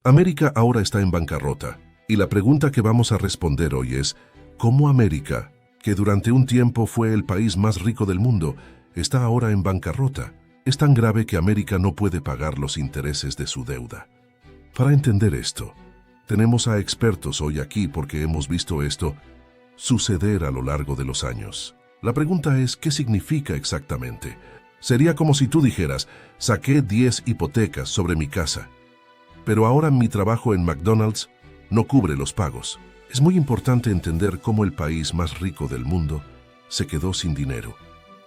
América ahora está en bancarrota, y la pregunta que vamos a responder hoy es, ¿cómo América, que durante un tiempo fue el país más rico del mundo, está ahora en bancarrota? Es tan grave que América no puede pagar los intereses de su deuda. Para entender esto, tenemos a expertos hoy aquí porque hemos visto esto suceder a lo largo de los años. La pregunta es, ¿qué significa exactamente? Sería como si tú dijeras, saqué 10 hipotecas sobre mi casa, pero ahora mi trabajo en McDonald's no cubre los pagos. Es muy importante entender cómo el país más rico del mundo se quedó sin dinero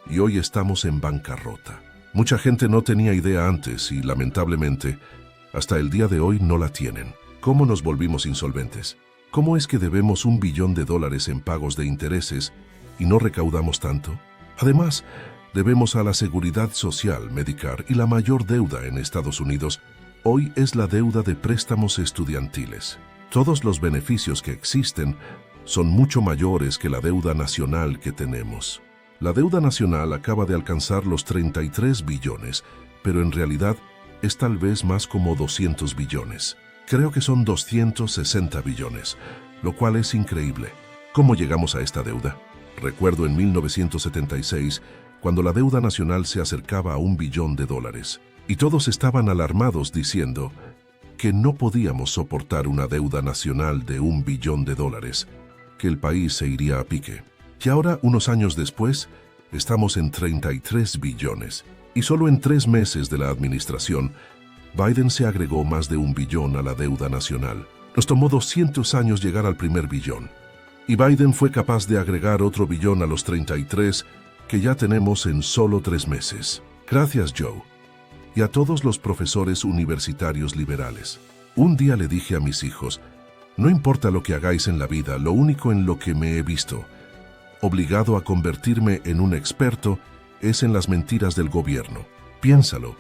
y hoy estamos en bancarrota. Mucha gente no tenía idea antes y, lamentablemente, hasta el día de hoy no la tienen. ¿Cómo nos volvimos insolventes? ¿Cómo es que debemos $1 billón en pagos de intereses y no recaudamos tanto? Además, debemos a la Seguridad Social, Medicare, y la mayor deuda en Estados Unidos hoy es la deuda de préstamos estudiantiles. Todos los beneficios que existen son mucho mayores que la deuda nacional que tenemos. La deuda nacional acaba de alcanzar los 33 billones, pero en realidad es tal vez más como 200 billones. Creo que son 260 billones, lo cual es increíble. ¿Cómo llegamos a esta deuda? Recuerdo en 1976, cuando la deuda nacional se acercaba a $1 billón, y todos estaban alarmados diciendo que no podíamos soportar una deuda nacional de $1 billón, que el país se iría a pique. Y ahora, unos años después, estamos en 33 billones, y solo en 3 meses de la administración, Biden se agregó más de $1 billón a la deuda nacional. Nos tomó 200 años llegar al primer billón, y Biden fue capaz de agregar otro billón a los 33 que ya tenemos en solo 3 meses. Gracias, Joe. Y a todos los profesores universitarios liberales. Un día le dije a mis hijos, no importa lo que hagáis en la vida, lo único en lo que me he visto obligado a convertirme en un experto es en las mentiras del gobierno. Piénsalo,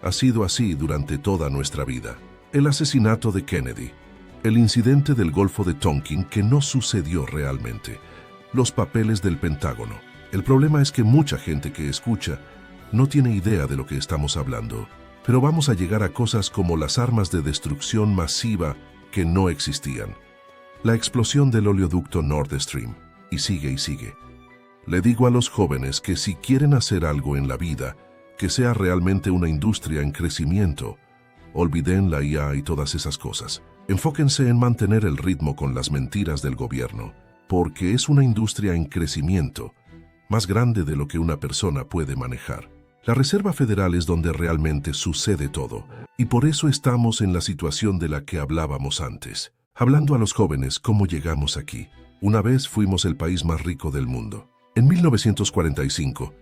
ha sido así durante toda nuestra vida. El asesinato de Kennedy, el incidente del Golfo de Tonkin que no sucedió realmente, los papeles del Pentágono. El problema es que mucha gente que escucha no tiene idea de lo que estamos hablando, pero vamos a llegar a cosas como las armas de destrucción masiva que no existían, la explosión del oleoducto Nord Stream, y sigue y sigue. Le digo a los jóvenes que si quieren hacer algo en la vida, que sea realmente una industria en crecimiento, olviden la IA y todas esas cosas. Enfóquense en mantener el ritmo con las mentiras del gobierno, porque es una industria en crecimiento, más grande de lo que una persona puede manejar. La Reserva Federal es donde realmente sucede todo, y por eso estamos en la situación de la que hablábamos antes. Hablando a los jóvenes, ¿cómo llegamos aquí? Una vez fuimos el país más rico del mundo. En 1945,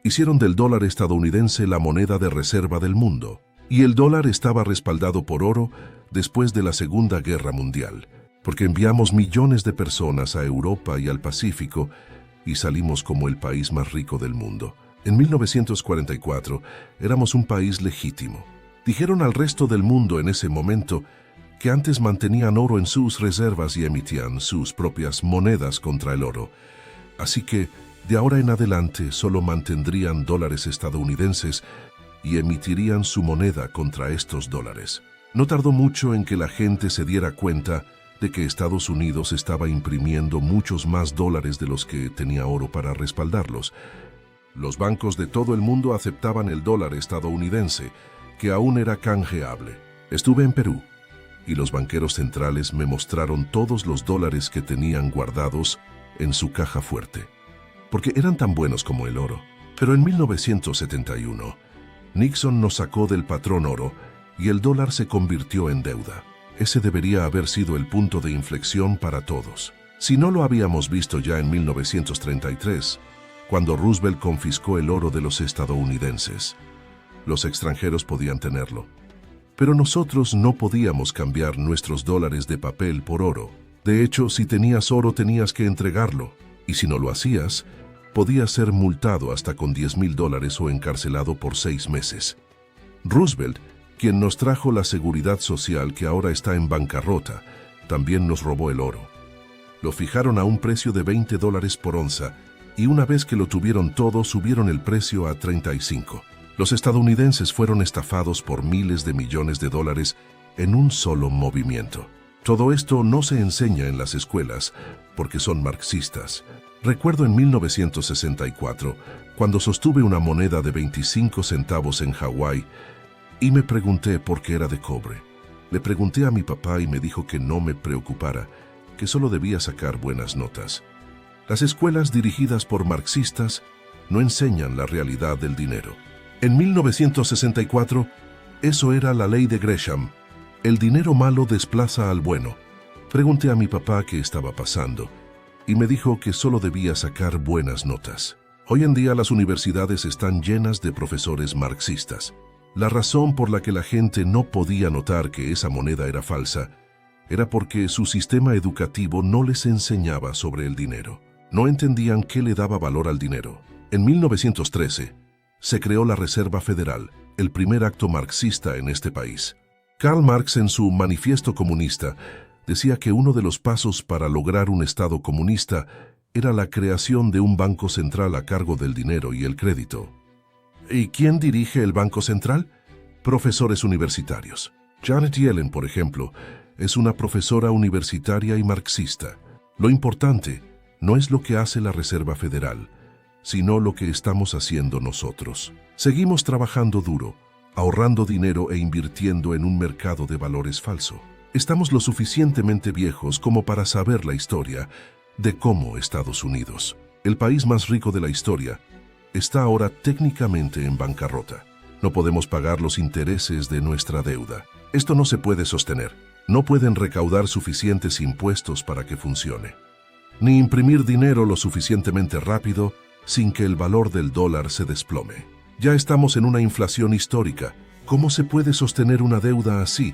hicieron del dólar estadounidense la moneda de reserva del mundo, y el dólar estaba respaldado por oro después de la Segunda Guerra Mundial, porque enviamos millones de personas a Europa y al Pacífico y salimos como el país más rico del mundo. En 1944 éramos un país legítimo. Dijeron al resto del mundo en ese momento que antes mantenían oro en sus reservas y emitían sus propias monedas contra el oro. Así que, de ahora en adelante, solo mantendrían dólares estadounidenses y emitirían su moneda contra estos dólares. No tardó mucho en que la gente se diera cuenta de que Estados Unidos estaba imprimiendo muchos más dólares de los que tenía oro para respaldarlos. Los bancos de todo el mundo aceptaban el dólar estadounidense, que aún era canjeable. Estuve en Perú, y los banqueros centrales me mostraron todos los dólares que tenían guardados en su caja fuerte, porque eran tan buenos como el oro. Pero en 1971, Nixon nos sacó del patrón oro y el dólar se convirtió en deuda. Ese debería haber sido el punto de inflexión para todos. Si no lo habíamos visto ya en 1933, cuando Roosevelt confiscó el oro de los estadounidenses. Los extranjeros podían tenerlo, pero nosotros no podíamos cambiar nuestros dólares de papel por oro. De hecho, si tenías oro tenías que entregarlo, y si no lo hacías, podías ser multado hasta con $10,000 o encarcelado por 6 meses. Roosevelt, quien nos trajo la seguridad social que ahora está en bancarrota, también nos robó el oro. Lo fijaron a un precio de $20 por onza, y una vez que lo tuvieron todo, subieron el precio a 35. Los estadounidenses fueron estafados por miles de millones de dólares en un solo movimiento. Todo esto no se enseña en las escuelas porque son marxistas. Recuerdo en 1964, cuando sostuve una moneda de 25 centavos en Hawái y me pregunté por qué era de cobre. Le pregunté a mi papá y me dijo que no me preocupara, que solo debía sacar buenas notas. Las escuelas dirigidas por marxistas no enseñan la realidad del dinero. En 1964, eso era la ley de Gresham. El dinero malo desplaza al bueno. Pregunté a mi papá qué estaba pasando y me dijo que solo debía sacar buenas notas. Hoy en día las universidades están llenas de profesores marxistas. La razón por la que la gente no podía notar que esa moneda era falsa era porque su sistema educativo no les enseñaba sobre el dinero. No entendían qué le daba valor al dinero. En 1913, se creó la Reserva Federal, el primer acto marxista en este país. Karl Marx, en su Manifiesto Comunista, decía que uno de los pasos para lograr un Estado comunista era la creación de un banco central a cargo del dinero y el crédito. ¿Y quién dirige el Banco Central? Profesores universitarios. Janet Yellen, por ejemplo, es una profesora universitaria y marxista. Lo importante no es lo que hace la Reserva Federal, sino lo que estamos haciendo nosotros. Seguimos trabajando duro, ahorrando dinero e invirtiendo en un mercado de valores falso. Estamos lo suficientemente viejos como para saber la historia de cómo Estados Unidos, el país más rico de la historia, está ahora técnicamente en bancarrota. No podemos pagar los intereses de nuestra deuda. Esto no se puede sostener. No pueden recaudar suficientes impuestos para que funcione, ni imprimir dinero lo suficientemente rápido sin que el valor del dólar se desplome. Ya estamos en una inflación histórica. ¿Cómo se puede sostener una deuda así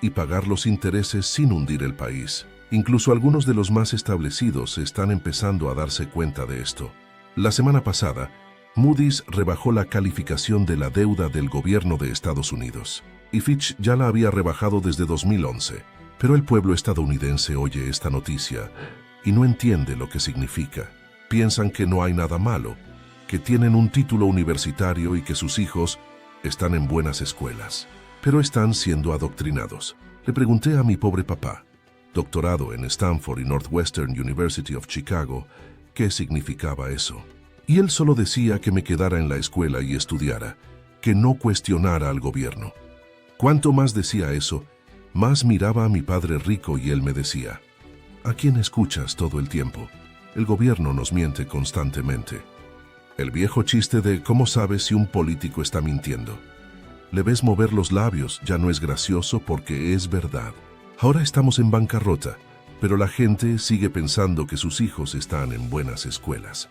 y pagar los intereses sin hundir el país? Incluso algunos de los más establecidos están empezando a darse cuenta de esto. La semana pasada, Moody's rebajó la calificación de la deuda del gobierno de Estados Unidos, y Fitch ya la había rebajado desde 2011. Pero el pueblo estadounidense oye esta noticia y no entiende lo que significa. Piensan que no hay nada malo, que tienen un título universitario y que sus hijos están en buenas escuelas, pero están siendo adoctrinados. Le pregunté a mi pobre papá, doctorado en Stanford y Northwestern University of Chicago, qué significaba eso. Y él solo decía que me quedara en la escuela y estudiara, que no cuestionara al gobierno. Cuanto más decía eso, más miraba a mi padre rico y él me decía, ¿a quién escuchas todo el tiempo? El gobierno nos miente constantemente. El viejo chiste de ¿cómo sabes si un político está mintiendo? Le ves mover los labios, ya no es gracioso porque es verdad. Ahora estamos en bancarrota, pero la gente sigue pensando que sus hijos están en buenas escuelas.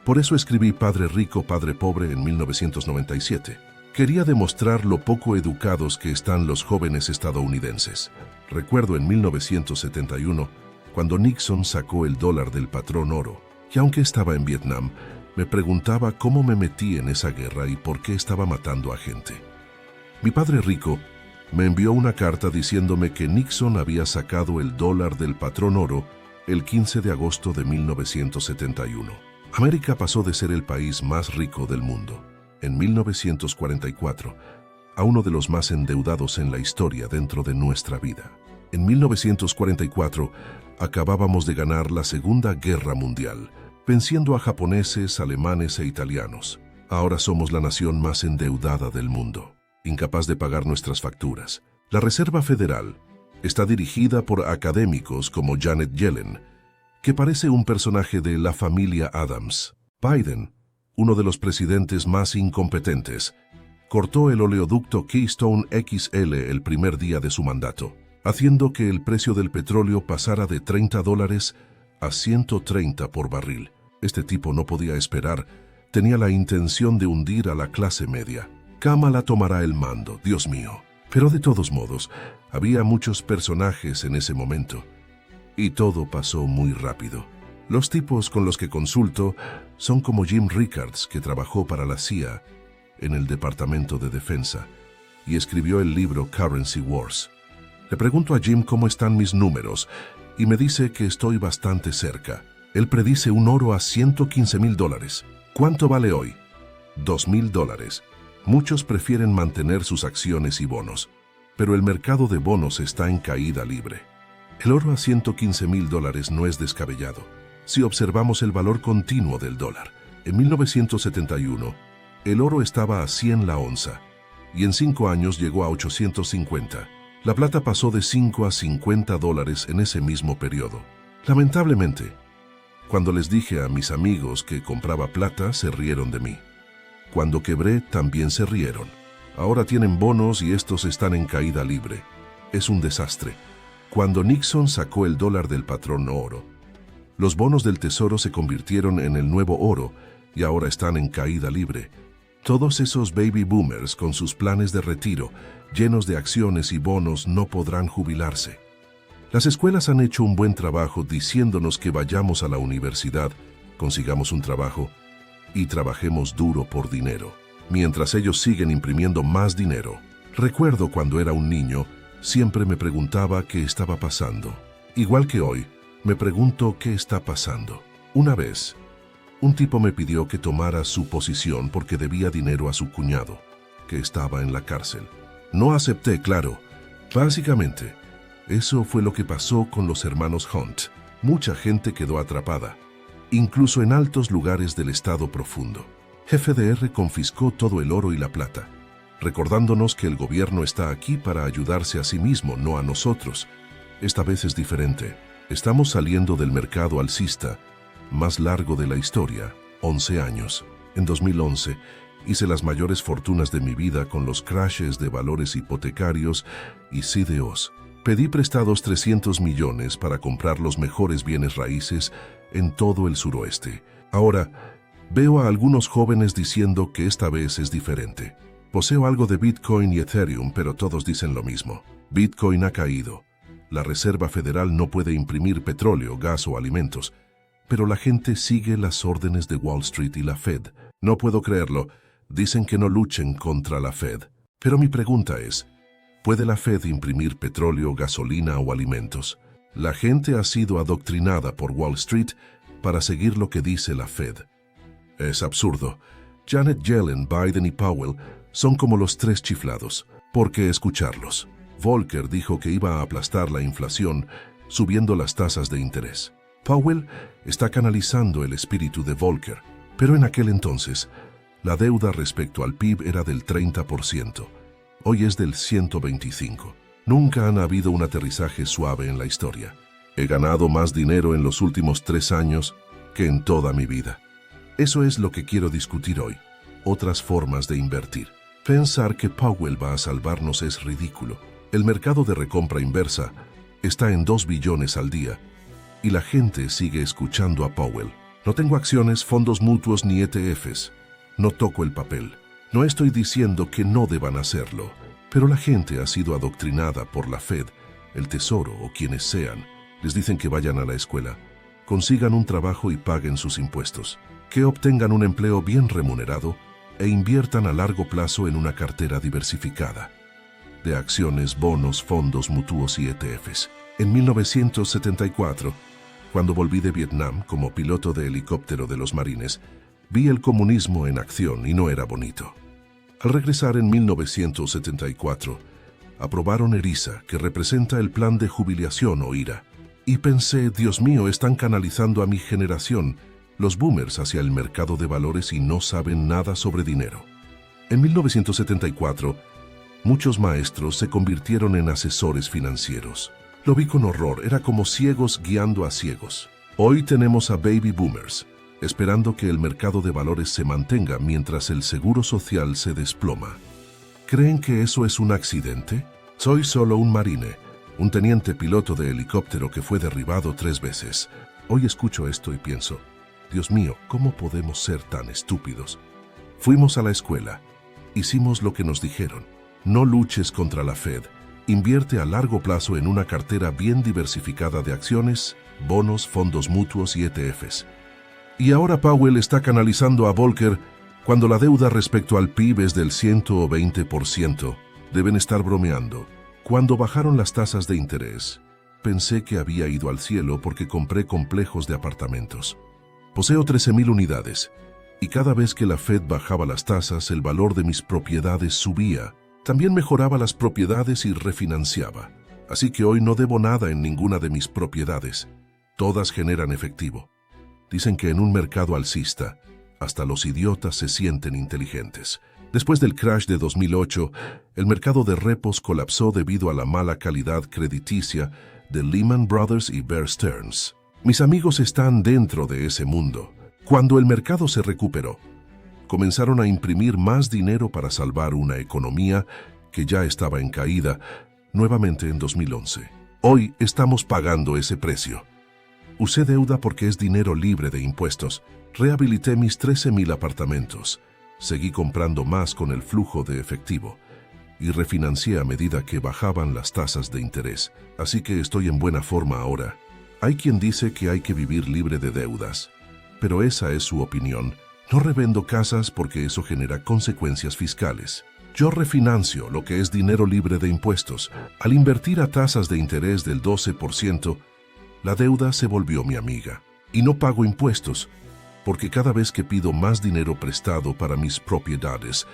Por eso escribí Padre Rico, Padre Pobre en 1997. Quería demostrar lo poco educados que están los jóvenes estadounidenses. Recuerdo en 1971, cuando Nixon sacó el dólar del patrón oro, y aunque estaba en Vietnam, me preguntaba cómo me metí en esa guerra y por qué estaba matando a gente. Mi Padre Rico me envió una carta diciéndome que Nixon había sacado el dólar del patrón oro el 15 de agosto de 1971. América pasó de ser el país más rico del mundo, en 1944, a uno de los más endeudados en la historia dentro de nuestra vida. En 1944, acabábamos de ganar la Segunda Guerra Mundial, venciendo a japoneses, alemanes e italianos. Ahora somos la nación más endeudada del mundo, incapaz de pagar nuestras facturas. La Reserva Federal está dirigida por académicos como Janet Yellen, que parece un personaje de la familia Addams. Biden, uno de los presidentes más incompetentes, cortó el oleoducto Keystone XL el primer día de su mandato, haciendo que el precio del petróleo pasara de $30 a 130 por barril. Este tipo no podía esperar, tenía la intención de hundir a la clase media. Kamala tomará el mando, Dios mío. Pero de todos modos, había muchos personajes en ese momento. Y todo pasó muy rápido. Los tipos con los que consulto son como Jim Rickards, que trabajó para la CIA en el Departamento de Defensa y escribió el libro Currency Wars. Le pregunto a Jim cómo están mis números y me dice que estoy bastante cerca. Él predice un oro a $115,000. ¿Cuánto vale hoy? $2,000. Muchos prefieren mantener sus acciones y bonos. pero el mercado de bonos está en caída libre. El oro a $115,000 no es descabellado si observamos el valor continuo del dólar. En 1971, el oro estaba a 100 la onza y en 5 años llegó a 850. La plata pasó de 5 a $50 en ese mismo periodo. Lamentablemente, cuando les dije a mis amigos que compraba plata, se rieron de mí. Cuando quebré, también se rieron. Ahora tienen bonos y estos están en caída libre. Es un desastre. Cuando Nixon sacó el dólar del patrón oro, los bonos del tesoro se convirtieron en el nuevo oro y ahora están en caída libre. Todos esos baby boomers con sus planes de retiro, llenos de acciones y bonos, no podrán jubilarse. Las escuelas han hecho un buen trabajo diciéndonos que vayamos a la universidad, consigamos un trabajo y trabajemos duro por dinero, mientras ellos siguen imprimiendo más dinero. Recuerdo cuando era un niño, siempre me preguntaba qué estaba pasando. Igual que hoy, me pregunto qué está pasando. Una vez, un tipo me pidió que tomara su posición porque debía dinero a su cuñado, que estaba en la cárcel. No acepté, claro. Básicamente, eso fue lo que pasó con los hermanos Hunt. Mucha gente quedó atrapada, incluso en altos lugares del estado profundo. FDR confiscó todo el oro y la plata, recordándonos que el gobierno está aquí para ayudarse a sí mismo, no a nosotros. Esta vez es diferente. Estamos saliendo del mercado alcista más largo de la historia, 11 años. En 2011, hice las mayores fortunas de mi vida con los crashes de valores hipotecarios y CDOs. Pedí prestados 300 millones para comprar los mejores bienes raíces en todo el suroeste. Ahora, veo a algunos jóvenes diciendo que esta vez es diferente. Poseo algo de Bitcoin y Ethereum, pero todos dicen lo mismo. Bitcoin ha caído. La Reserva Federal no puede imprimir petróleo, gas o alimentos, pero la gente sigue las órdenes de Wall Street y la Fed. No puedo creerlo. Dicen que no luchen contra la Fed. Pero mi pregunta es, ¿puede la Fed imprimir petróleo, gasolina o alimentos? La gente ha sido adoctrinada por Wall Street para seguir lo que dice la Fed. Es absurdo. Janet Yellen, Biden y Powell son como los tres chiflados. ¿Por qué escucharlos? Volcker dijo que iba a aplastar la inflación subiendo las tasas de interés. Powell está canalizando el espíritu de Volcker, pero en aquel entonces, la deuda respecto al PIB era del 30%. Hoy es del 125%. Nunca han habido un aterrizaje suave en la historia. He ganado más dinero en los últimos 3 años que en toda mi vida. Eso es lo que quiero discutir hoy. Otras formas de invertir. Pensar que Powell va a salvarnos es ridículo. El mercado de recompra inversa está en 2 billones al día y la gente sigue escuchando a Powell. No tengo acciones, fondos mutuos ni ETFs. No toco el papel. No estoy diciendo que no deban hacerlo, pero la gente ha sido adoctrinada por la Fed, el Tesoro o quienes sean. Les dicen que vayan a la escuela, consigan un trabajo y paguen sus impuestos, que obtengan un empleo bien remunerado e inviertan a largo plazo en una cartera diversificada de acciones, bonos, fondos mutuos y ETFs. En 1974, cuando volví de Vietnam como piloto de helicóptero de los Marines, vi el comunismo en acción y no era bonito. Al regresar en 1974, aprobaron ERISA, que representa el plan de jubilación o IRA, y pensé, Dios mío, están canalizando a mi generación, los boomers, hacia el mercado de valores y no saben nada sobre dinero. En 1974, muchos maestros se convirtieron en asesores financieros. Lo vi con horror, era como ciegos guiando a ciegos. Hoy tenemos a baby boomers, esperando que el mercado de valores se mantenga mientras el seguro social se desploma. ¿Creen que eso es un accidente? Soy solo un marine, un teniente piloto de helicóptero que fue derribado 3 veces. Hoy escucho esto y pienso, Dios mío, ¿cómo podemos ser tan estúpidos? Fuimos a la escuela, hicimos lo que nos dijeron. No luches contra la Fed. Invierte a largo plazo en una cartera bien diversificada de acciones, bonos, fondos mutuos y ETFs. Y ahora Powell está canalizando a Volcker cuando la deuda respecto al PIB es del 120%. Deben estar bromeando. Cuando bajaron las tasas de interés, pensé que había ido al cielo porque compré complejos de apartamentos. Poseo 13,000 unidades y cada vez que la Fed bajaba las tasas, el valor de mis propiedades subía. También mejoraba las propiedades y refinanciaba. Así que hoy no debo nada en ninguna de mis propiedades. Todas generan efectivo. Dicen que en un mercado alcista, hasta los idiotas se sienten inteligentes. Después del crash de 2008, el mercado de repos colapsó debido a la mala calidad crediticia de Lehman Brothers y Bear Stearns. Mis amigos están dentro de ese mundo. Cuando el mercado se recuperó, comenzaron a imprimir más dinero para salvar una economía que ya estaba en caída, nuevamente en 2011. Hoy estamos pagando ese precio. Usé deuda porque es dinero libre de impuestos. Rehabilité mis 13,000 apartamentos. Seguí comprando más con el flujo de efectivo y refinancié a medida que bajaban las tasas de interés. Así que estoy en buena forma ahora. Hay quien dice que hay que vivir libre de deudas, pero esa es su opinión. No revendo casas porque eso genera consecuencias fiscales. Yo refinancio lo que es dinero libre de impuestos. Al invertir a tasas de interés del 12%, la deuda se volvió mi amiga. Y no pago impuestos, porque cada vez que pido más dinero prestado para mis propiedades,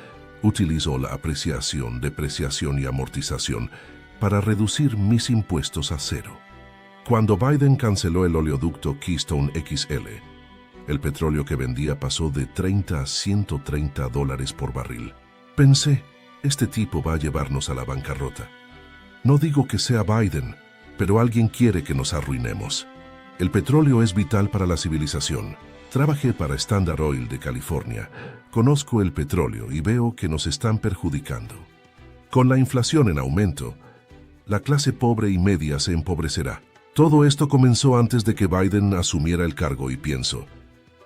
utilizo la apreciación, depreciación y amortización para reducir mis impuestos a cero. Cuando Biden canceló el oleoducto Keystone XL, el petróleo que vendía pasó de $30 a $130 por barril. Pensé, este tipo va a llevarnos a la bancarrota. No digo que sea Biden, pero alguien quiere que nos arruinemos. El petróleo es vital para la civilización. Trabajé para Standard Oil de California. Conozco el petróleo y veo que nos están perjudicando. Con la inflación en aumento, la clase pobre y media se empobrecerá. Todo esto comenzó antes de que Biden asumiera el cargo y pienso,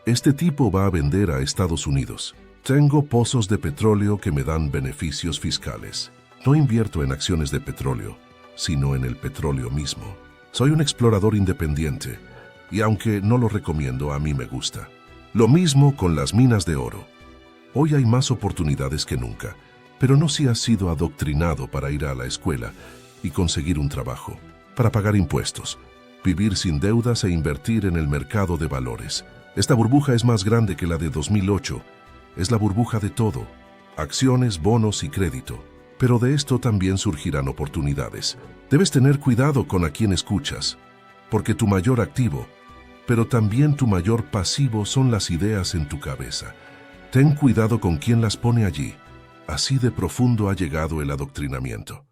este tipo va a vender a Estados Unidos. Tengo pozos de petróleo que me dan beneficios fiscales. No invierto en acciones de petróleo, sino en el petróleo mismo. Soy un explorador independiente. Y aunque no lo recomiendo, a mí me gusta. Lo mismo con las minas de oro. Hoy hay más oportunidades que nunca, pero no si has sido adoctrinado para ir a la escuela y conseguir un trabajo, para pagar impuestos, vivir sin deudas e invertir en el mercado de valores. Esta burbuja es más grande que la de 2008. Es la burbuja de todo, acciones, bonos y crédito. Pero de esto también surgirán oportunidades. Debes tener cuidado con a quién escuchas, porque tu mayor activo, pero también tu mayor pasivo son las ideas en tu cabeza. Ten cuidado con quién las pone allí. Así de profundo ha llegado el adoctrinamiento.